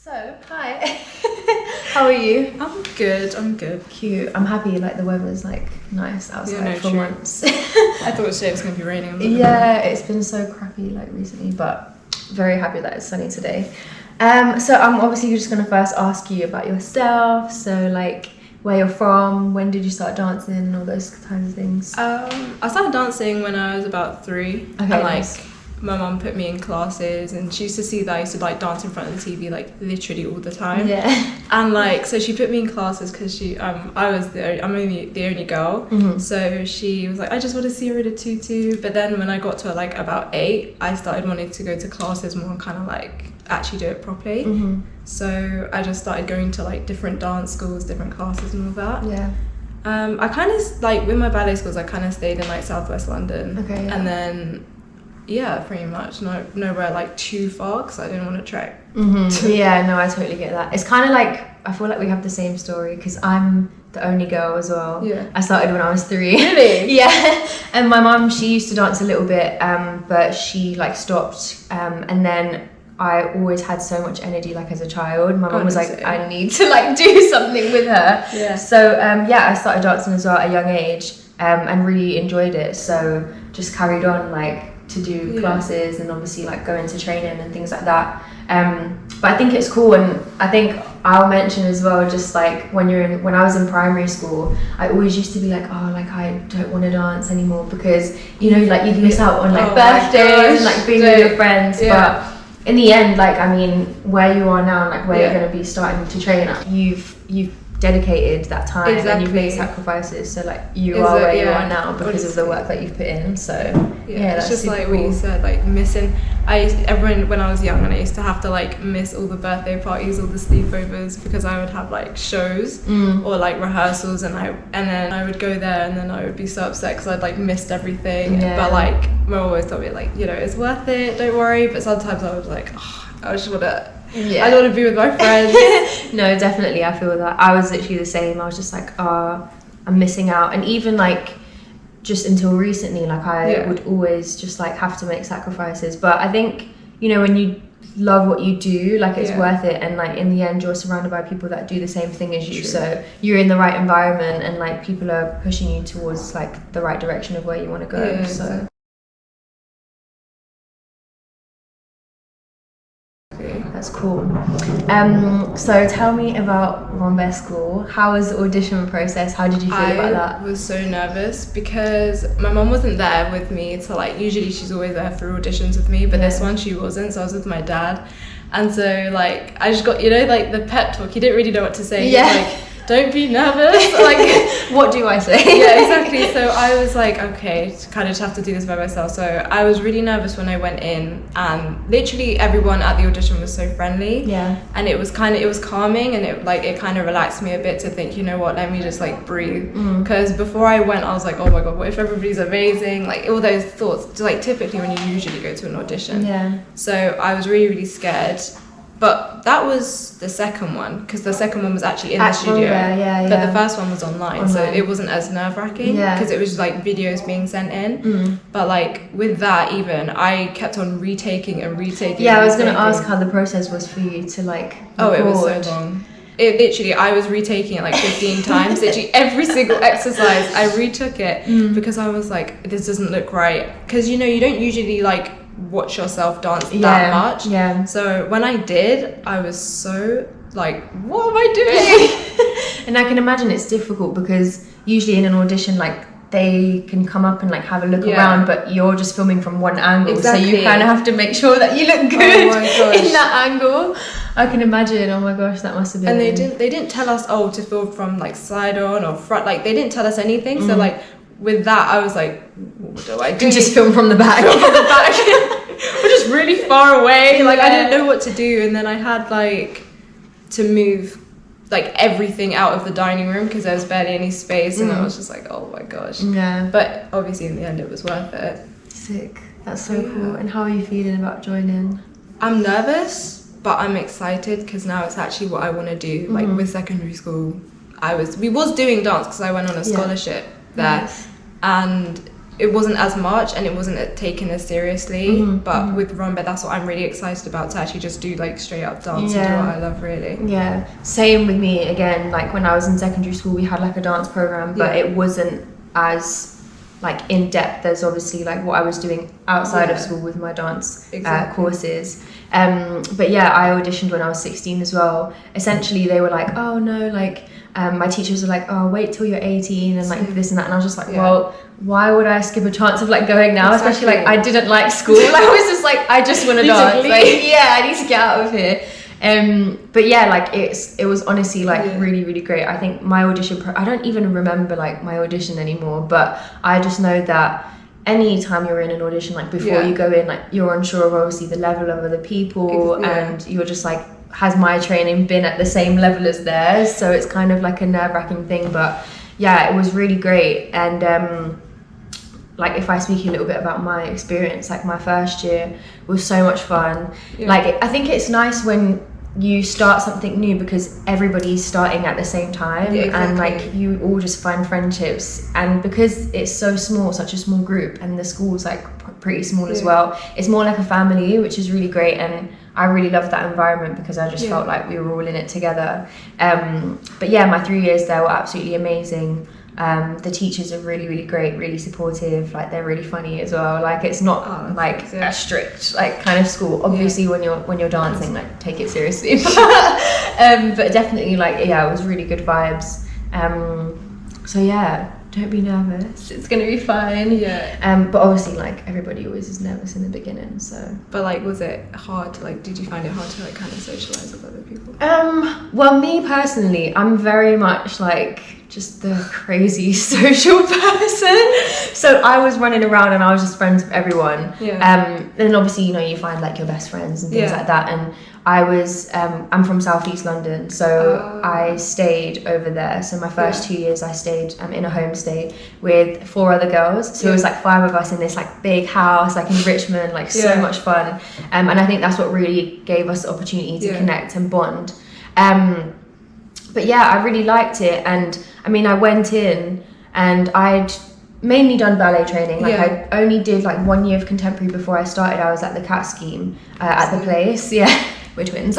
So, hi. How are you? I'm good. Cute. I'm happy, like the weather's like nice outside for once. I thought today was going to be raining. Yeah, it's been so crappy like recently, but very happy that it's sunny today. So I'm obviously just going to first ask you about yourself. So like where you're from, when did you start dancing and all those kinds of things? I started dancing when I was about 3. Okay, and nice. My mum put me in classes, and she used to see that I used to like dance in front of the TV like literally all the time. Yeah. And like so she put me in classes because I'm only the only girl. Mm-hmm. So she was like, I just want to see her in a tutu. But then when I got to like about 8, I started wanting to go to classes more and kind of like actually do it properly. Mm-hmm. So I just started going to like different dance schools, different classes and all that. Yeah. I kind of like with my ballet schools, I kind of stayed in like Southwest London. Okay. Yeah. And then pretty much nowhere like too far because I didn't want to trek. Mm-hmm. Yeah, no, I totally get that. It's kind of like, I feel like we have the same story because I'm the only girl as well. Yeah. I started when I was 3. Really? Yeah. And my mum, she used to dance a little bit, but she like stopped. And then I always had so much energy like as a child. My mum was like, I need to like do something with her. Yeah. So I started dancing as well at a young age and really enjoyed it. So just carried on like to do classes and obviously like go into training and things like that. But I think it's cool, and I think I'll mention as well, just like when I was in primary school, I always used to be like, oh, like I don't want to dance anymore because you know, like you'd miss out on like birthdays and like being with your friends. But in the end, like I mean, where you are now, like where you're going to be starting to train, you've dedicated that time and you've made sacrifices, so like you are where you are now because of the work that you've put in. So it's just like cool. what you said, like missing. Everyone when I was young, and I used to have to like miss all the birthday parties, all the sleepovers, because I would have like shows or like rehearsals, and then I would go there, and then I would be so upset because I'd like missed everything. But like my mom always told me like, you know, it's worth it, don't worry. But sometimes I was like, oh, I just want to. I don't want to be with my friends. No, definitely, I feel that. I was literally the same. I was just like, I'm missing out. And even like just until recently, like I would always just like have to make sacrifices. But I think, you know, when you love what you do, like it's worth it. And like in the end, you're surrounded by people that do the same thing as you. True. So you're in the right environment, and like people are pushing you towards like the right direction of where you want to go. Yeah, so. exactly. That's cool. So tell me about Rambert School. How was the audition process? How did you feel about that? I was so nervous because my mom wasn't there with me to like, usually she's always there for auditions with me, but this one she wasn't, so I was with my dad. And so like I just got, you know, like the pep talk, you didn't really know what to say. Yeah. Like, don't be nervous. Like, what do I say? Yeah, exactly. So I was like, okay, kind of just have to do this by myself. So I was really nervous when I went in, and literally everyone at the audition was so friendly. Yeah. And it was calming, and it kind of relaxed me a bit to think, you know what, let me just like breathe. Because before I went, I was like, oh my god, what if everybody's amazing? Like all those thoughts, like typically when you usually go to an audition. Yeah. So I was really, really scared. But that was the second one, because the second one was actually in the studio. But the first one was online, so it wasn't as nerve-wracking because it was like videos being sent in. But like with that, even I kept on retaking. Yeah, I was going to ask how the process was for you to like record. Oh, it was so long. It literally, I was retaking it like 15 times. Literally every single exercise, I retook it because I was like, this doesn't look right. Because you know, you don't usually like watch yourself dance that much. Yeah. So when I did, I was so like, what am I doing? And I can imagine it's difficult because usually in an audition, like they can come up and like have a look around, but you're just filming from one angle. Exactly. So you kind of have to make sure that you look good in that angle. I can imagine. Oh my gosh, that must have been. And they didn't tell us to film from like side on or front. Like they didn't tell us anything. So like with that, I was like, what do I do? You can just film from the back. We're just really far away. Like I didn't know what to do, and then I had like to move like everything out of the dining room because there was barely any space, and I was just like, oh my gosh. Yeah. But obviously in the end it was worth it. Sick. That's so cool. And how are you feeling about joining? I'm nervous, but I'm excited because now it's actually what I want to do. Like with secondary school, we was doing dance because I went on a scholarship there, and it wasn't as much and it wasn't taken as seriously. Mm-hmm, but with rumba, that's what I'm really excited about, to actually just do like straight up dance and do what I love, really. Yeah, same with me. Again, like when I was in secondary school, we had like a dance program, but it wasn't as like in depth as obviously like what I was doing outside of school with my dance courses. But yeah, I auditioned when I was 16 as well. Essentially they were like, oh no, like my teachers were like, oh, wait till you're 18 and like this and that, and I was just like, well, why would I skip a chance of like going now? Especially like I didn't like school. I was just like, I just want to dance. Like, I need to get out of here. But yeah, like it was honestly like really, really great. I think my audition, I don't even remember like my audition anymore, but I just know that anytime you're in an audition, like before you go in, like you're unsure of obviously the level of other people, and you're just like, has my training been at the same level as theirs? So it's kind of like a nerve-wracking thing, but yeah, it was really great. And like if I speak a little bit about my experience, like my first year was so much fun. Like I think it's nice when you start something new because everybody's starting at the same time, and like you all just find friendships, and because it's so small, such a small group, and the school's like pretty small as well, it's more like a family, which is really great. And I really loved that environment because I just felt like we were all in it together. But yeah, my 3 years there were absolutely amazing. The teachers are really, really great, really supportive, like they're really funny as well. Like it's not like a strict like kind of school. Obviously when you're dancing, like take it seriously. But definitely like it was really good vibes. So yeah, don't be nervous, it's gonna be fine. But obviously like everybody always is nervous in the beginning, so. But like, was it hard to like, did you find it hard to like kind of socialize with other people? Well, me personally, I'm very much like just the crazy social person, so I was running around and I was just friends with everyone. Then obviously, you know, you find like your best friends and things like that, and I was I'm from southeast London, so I stayed over there. So my first 2 years I stayed in a homestay with 4 other girls, so it was like 5 of us in this like big house like in Richmond, like so much fun. And I think that's what really gave us the opportunity to connect and bond. But yeah, I really liked it. And I mean, I went in and I'd mainly done ballet training. Like I only did like 1 year of contemporary before I started. I was at the CAT scheme at the place. We're twins.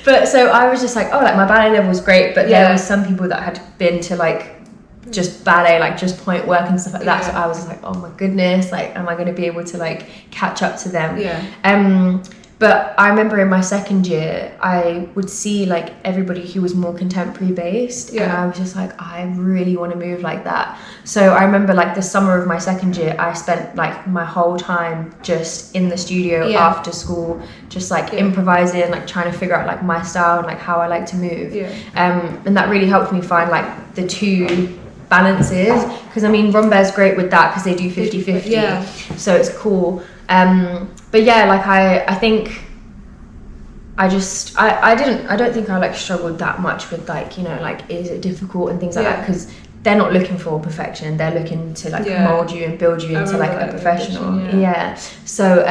But so I was just like, oh, like my ballet level was great, but there was some people that had been to like just ballet, like just point work and stuff like that. So I was just like, oh my goodness, like am I going to be able to like catch up to them? But I remember in my second year, I would see like everybody who was more contemporary based, and I was just like, I really want to move like that. So I remember like the summer of my second year, I spent like my whole time just in the studio after school, just like improvising, like trying to figure out like my style and like how I like to move. And that really helped me find like the two balances, because I mean rumba is great with that because they do 50-50, so it's cool. But yeah, like I think I don't think I like struggled that much with like, you know, like is it difficult and things like that, because they're not looking for perfection, they're looking to like mold you and build you into like a professional. So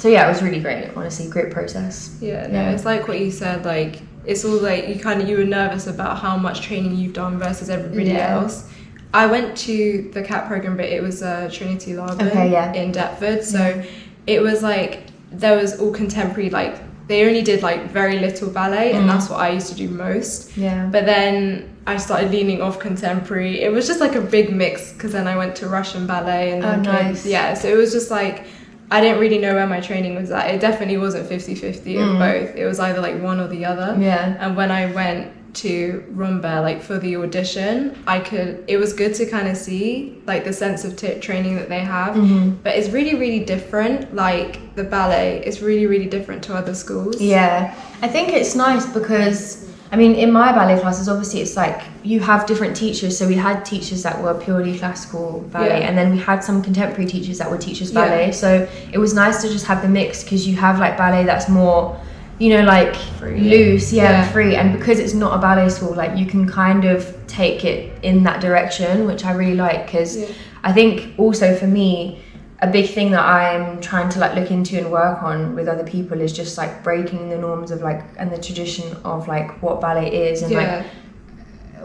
yeah, it was really great, honestly, great process. It's like what you said, like it's all like you were nervous about how much training you've done versus everybody else. I went to the CAT program, but it was Trinity Laban in Deptford, so it was like there was all contemporary, like they only did like very little ballet, and that's what I used to do most. But then I started leaning off contemporary. It was just like a big mix, because then I went to Russian ballet and then so it was just like I didn't really know where my training was at. It definitely wasn't 50-50 of both. It was either like one or the other. And when I went to rumba, like for the audition, it was good to kind of see like the sense of training that they have, but it's really, really different. Like the ballet is really, really different to other schools. I think it's nice because I mean, in my ballet classes, obviously it's like you have different teachers. So we had teachers that were purely classical ballet, and then we had some contemporary teachers that would teach us ballet. So it was nice to just have the mix, because you have like ballet that's more, you know, like free, loose, free, and because it's not a ballet school, like you can kind of take it in that direction, which I really like, because I think also for me, a big thing that I'm trying to like look into and work on with other people is just like breaking the norms of like, and the tradition of like what ballet is, and like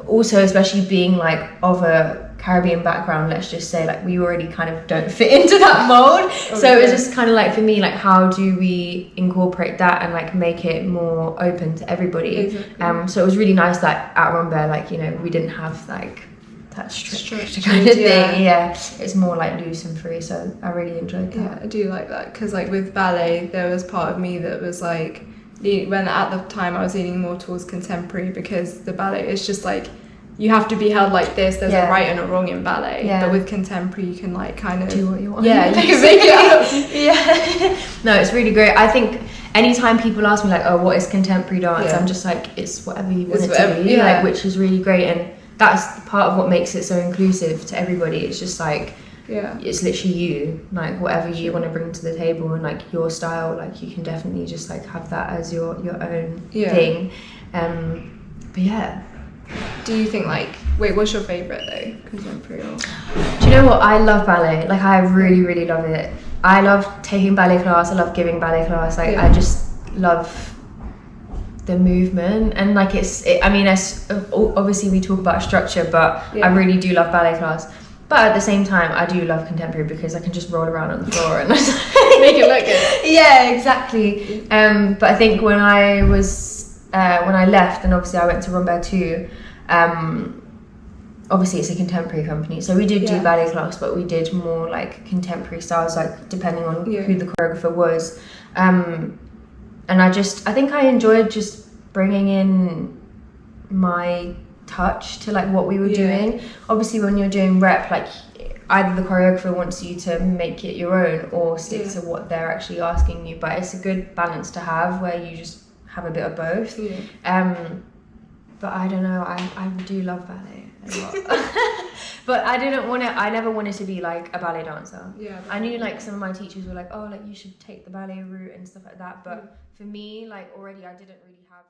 also especially being like of a Caribbean background, let's just say, like we already kind of don't fit into that mold. So it was just kind of like, for me, like how do we incorporate that and like make it more open to everybody? Exactly. So it was really nice that at Rambert, like, you know, we didn't have like that strict kind of thing. It's more like loose and free, so I really enjoyed that. Yeah, I do like that, because like with ballet there was part of me that was like, when at the time I was leaning more towards contemporary, because the ballet is just like, you have to be held like this, there's a right and a wrong in ballet, but with contemporary you can like kind of do what you want. You can make it up. No, it's really great. I think anytime people ask me like, oh, what is contemporary dance, I'm just like, it's whatever you want it to be, like, which is really great. And that's part of what makes it so inclusive to everybody. It's just like, it's literally you, like whatever you want to bring to the table, and like your style, like you can definitely just like have that as your own thing. But do you think like, wait, what's your favorite though, contemporary or? Do you know what, I love ballet, like I really love it. I love taking ballet class, I love giving ballet class, like I just love the movement, and like I mean, obviously we talk about structure, but I really do love ballet class. But at the same time, I do love contemporary because I can just roll around on the floor and make it look good. Yeah, exactly. But I think when I left, and obviously I went to Rambert too, obviously it's a contemporary company, so we did do ballet class, but we did more like contemporary styles, like depending on who the choreographer was. And I think I enjoyed just bringing in my touch to like what we were doing. Obviously when you're doing rep, like either the choreographer wants you to make it your own or stick to what they're actually asking you, but it's a good balance to have where you just have a bit of both. But I don't know, I do love ballet a lot. But I never wanted to be like a ballet dancer. I knew like some of my teachers were like, oh, like you should take the ballet route and stuff like that, but for me, like already I didn't really have